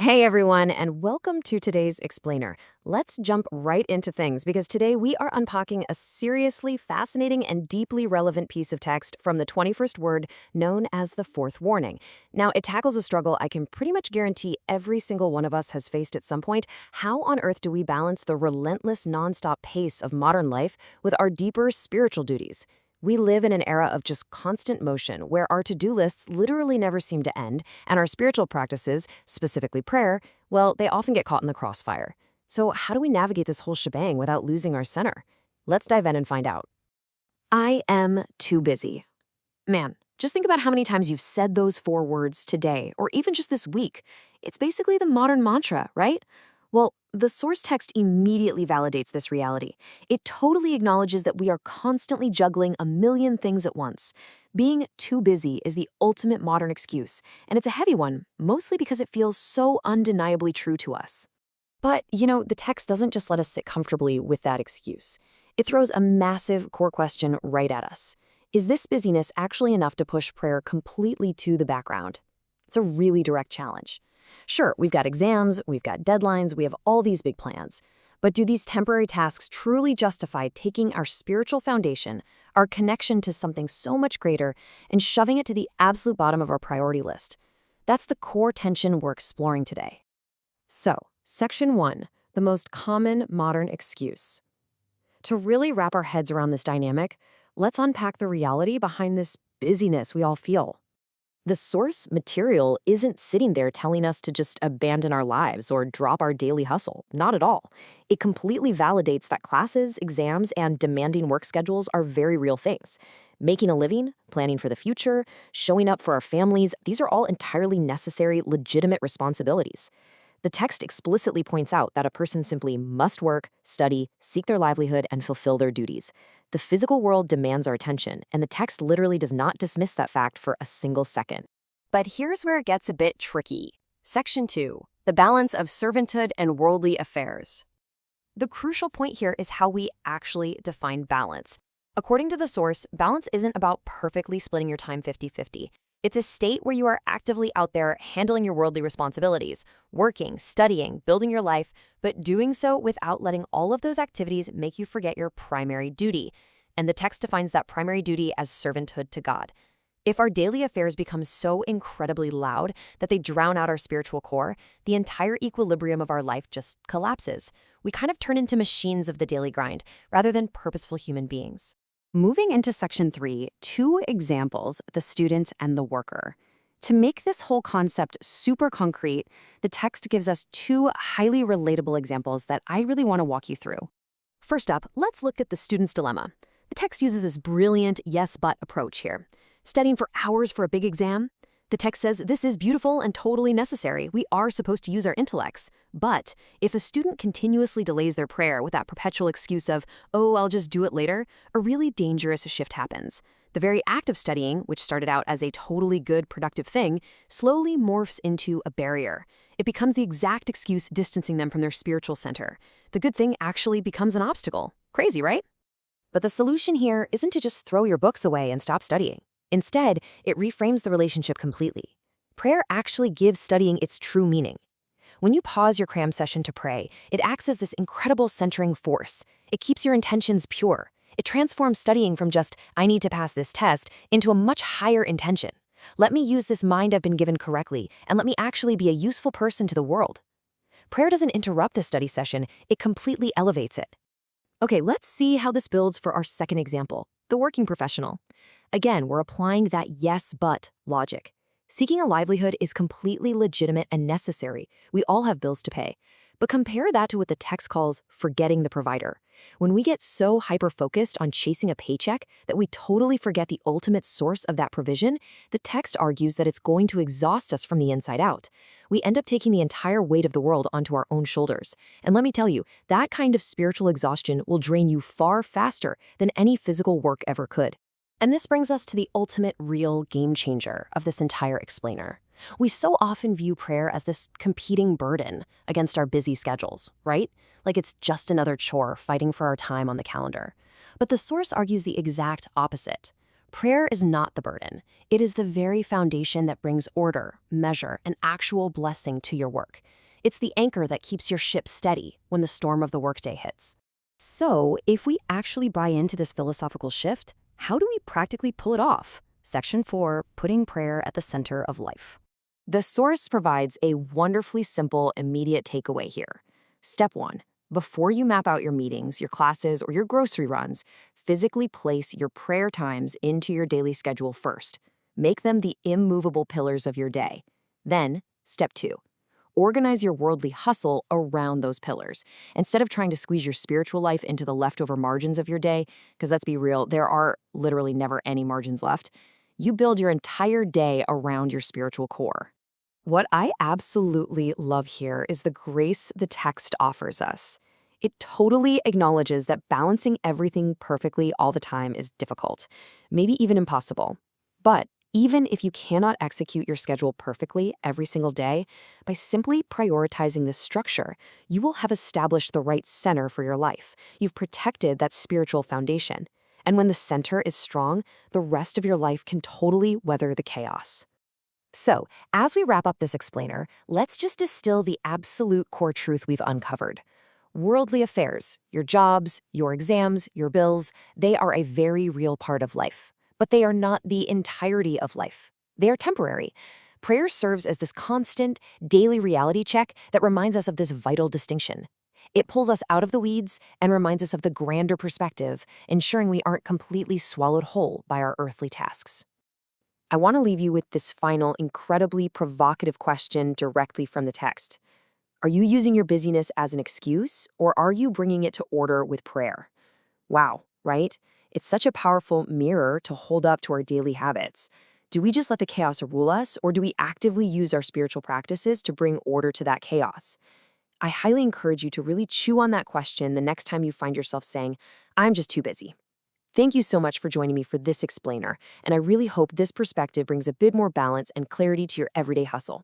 Hey everyone, and welcome to today's Explainer. Let's jump right into things because today we are unpacking a seriously fascinating and deeply relevant piece of text from the 21st word known as the fourth warning. Now, it tackles a struggle I can pretty much guarantee every single one of us has faced at some point. How on earth do we balance the relentless, nonstop pace of modern life with our deeper spiritual duties? We live in an era of just constant motion where our to-do lists literally never seem to end, and our spiritual practices, specifically prayer, well, they often get caught in the crossfire. So how do we navigate this whole shebang without losing our center? Let's dive in and find out. I am too busy. Man, just think about how many times you've said those four words today, or even just this week. It's basically the modern mantra, right? Well, the source text immediately validates this reality. It totally acknowledges that we are constantly juggling a million things at once. Being too busy is the ultimate modern excuse, and it's a heavy one, mostly because it feels so undeniably true to us. But, the text doesn't just let us sit comfortably with that excuse. It throws a massive core question right at us. Is this busyness actually enough to push prayer completely to the background? It's a really direct challenge. Sure, we've got exams, we've got deadlines, we have all these big plans. But do these temporary tasks truly justify taking our spiritual foundation, our connection to something so much greater, and shoving it to the absolute bottom of our priority list? That's the core tension we're exploring today. So, Section 1, the most common modern excuse. To really wrap our heads around this dynamic, let's unpack the reality behind this busyness we all feel. The source material isn't sitting there telling us to just abandon our lives or drop our daily hustle. Not at all. It completely validates that classes, exams, and demanding work schedules are very real things. Making a living, planning for the future, showing up for our families, these are all entirely necessary, legitimate responsibilities. The text explicitly points out that a person simply must work, study, seek their livelihood, and fulfill their duties. The physical world demands our attention, and the text literally does not dismiss that fact for a single second. But here's where it gets a bit tricky. Section 2, the balance of servanthood and worldly affairs. The crucial point here is how we actually define balance. According to the source, balance isn't about perfectly splitting your time 50-50. It's a state where you are actively out there handling your worldly responsibilities, working, studying, building your life, but doing so without letting all of those activities make you forget your primary duty. And the text defines that primary duty as servanthood to God. If our daily affairs become so incredibly loud that they drown out our spiritual core, the entire equilibrium of our life just collapses. We kind of turn into machines of the daily grind rather than purposeful human beings. Moving into Section 3, two examples, the student and the worker. To make this whole concept super concrete, the text gives us two highly relatable examples that I really want to walk you through. First up, let's look at the student's dilemma. The text uses this brilliant yes-but approach here. Studying for hours for a big exam? The text says this is beautiful and totally necessary. We are supposed to use our intellects. But if a student continuously delays their prayer with that perpetual excuse of, oh, I'll just do it later, a really dangerous shift happens. The very act of studying, which started out as a totally good, productive thing, slowly morphs into a barrier. It becomes the exact excuse distancing them from their spiritual center. The good thing actually becomes an obstacle. Crazy, right? But the solution here isn't to just throw your books away and stop studying. Instead, it reframes the relationship completely. Prayer actually gives studying its true meaning. When you pause your cram session to pray, it acts as this incredible centering force. It keeps your intentions pure. It transforms studying from just, I need to pass this test, into a much higher intention. Let me use this mind I've been given correctly, and let me actually be a useful person to the world. Prayer doesn't interrupt the study session, it completely elevates it. Okay, let's see how this builds for our second example, the working professional. Again, we're applying that yes-but logic. Seeking a livelihood is completely legitimate and necessary. We all have bills to pay. But compare that to what the text calls forgetting the provider. When we get so hyper-focused on chasing a paycheck that we totally forget the ultimate source of that provision, the text argues that it's going to exhaust us from the inside out. We end up taking the entire weight of the world onto our own shoulders. And let me tell you, that kind of spiritual exhaustion will drain you far faster than any physical work ever could. And this brings us to the ultimate real game changer of this entire explainer. We so often view prayer as this competing burden against our busy schedules, right? Like it's just another chore fighting for our time on the calendar. But the source argues the exact opposite. Prayer is not the burden. It is the very foundation that brings order, measure, and actual blessing to your work. It's the anchor that keeps your ship steady when the storm of the workday hits. So, if we actually buy into this philosophical shift, how do we practically pull it off? Section 4, Putting Prayer at the Center of Life. The source provides a wonderfully simple, immediate takeaway here. Step 1. Before you map out your meetings, your classes, or your grocery runs, physically place your prayer times into your daily schedule first. Make them the immovable pillars of your day. Then, step 2. Organize your worldly hustle around those pillars. Instead of trying to squeeze your spiritual life into the leftover margins of your day, because let's be real, there are literally never any margins left, you build your entire day around your spiritual core. What I absolutely love here is the grace the text offers us. It totally acknowledges that balancing everything perfectly all the time is difficult, maybe even impossible. But even if you cannot execute your schedule perfectly every single day, by simply prioritizing this structure, you will have established the right center for your life. You've protected that spiritual foundation. And when the center is strong, the rest of your life can totally weather the chaos. So, as we wrap up this explainer, let's just distill the absolute core truth we've uncovered. Worldly affairs, your jobs, your exams, your bills, they are a very real part of life. But they are not the entirety of life. They are temporary. Prayer serves as this constant, daily reality check that reminds us of this vital distinction. It pulls us out of the weeds and reminds us of the grander perspective, ensuring we aren't completely swallowed whole by our earthly tasks. I want to leave you with this final, incredibly provocative question directly from the text. Are you using your busyness as an excuse, or are you bringing it to order with prayer? Wow, right? It's such a powerful mirror to hold up to our daily habits. Do we just let the chaos rule us, or do we actively use our spiritual practices to bring order to that chaos? I highly encourage you to really chew on that question the next time you find yourself saying, I'm just too busy. Thank you so much for joining me for this explainer, and I really hope this perspective brings a bit more balance and clarity to your everyday hustle.